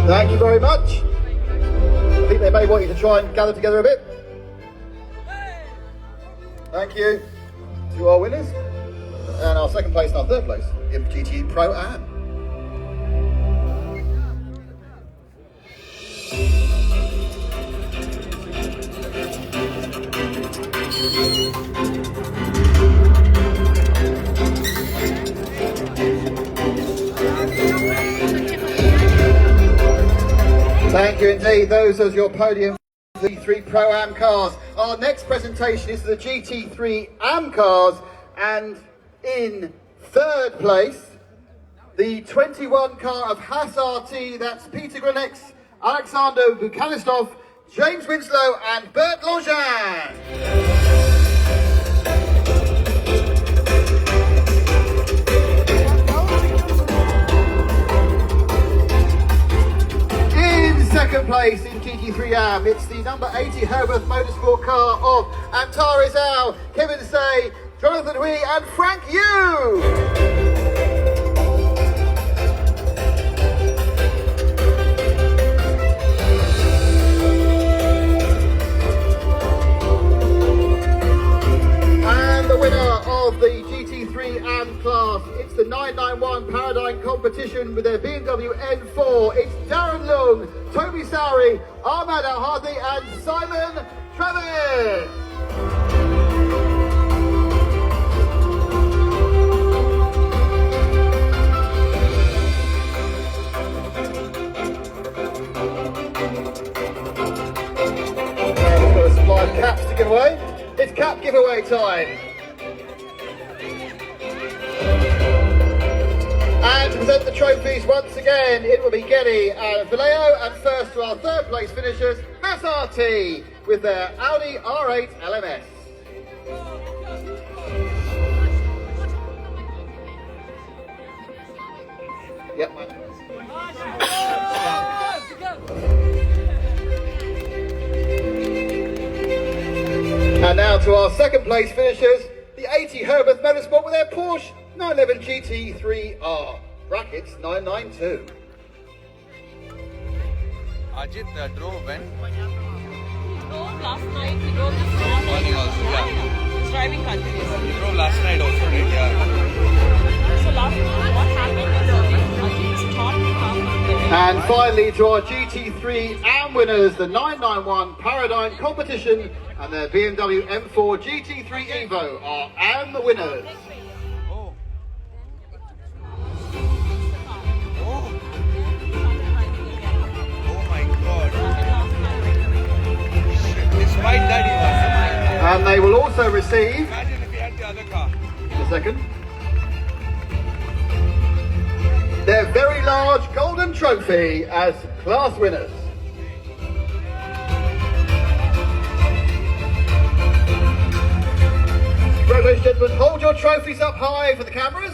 Thank you very much. I think they may want you to try and gather together a bit. Thank you to our winners and our second place and our third place in GT Pro Am. Thank you indeed. Those are your podium for the GT3 Pro Am cars. Our next presentation is the GT3 Am cars, and in third place, the 21 car of Haas RT. That's Peter Granex, Alexander Bukhanistov, James Winslow, and Bert Longin. Second place in GT3 Am, it's the number 80 Herbert Motorsport car of Antares Al, Kevin Say, Jonathan Hui, and Frank Yu. And the winner of the GT3 Am class, it's the 991 Paradigm competition with their BMW N4. It's Darren Lung, Toby Sowry, Ahmad Al-Hadi, and Simon Travis. We've got a supply of caps to give away. It's cap giveaway time. And to present the trophies once again, it will be Geddy and Vallejo, and first to our third place finishers, Haas RT, with their Audi R8 LMS. Yep. And now to our second place finishers, the 80 Herbert Motorsport with their Porsche 911 GT3R, brackets 992. Ajit drove when? He drove last night, he drove this morning also, yeah. He's driving continuously. He drove last night also, right? Yeah. So last night what happened is Ajit stopped the car from giving. And finally to our GT3 Am winners, the 991 Paradigm competition and their BMW M4 GT3 Evo are Am winners. And they will also receive, Imagine if we had the other car. a second, their very large golden trophy as class winners. Congratulations, gentlemen. Hold your trophies up high for the cameras.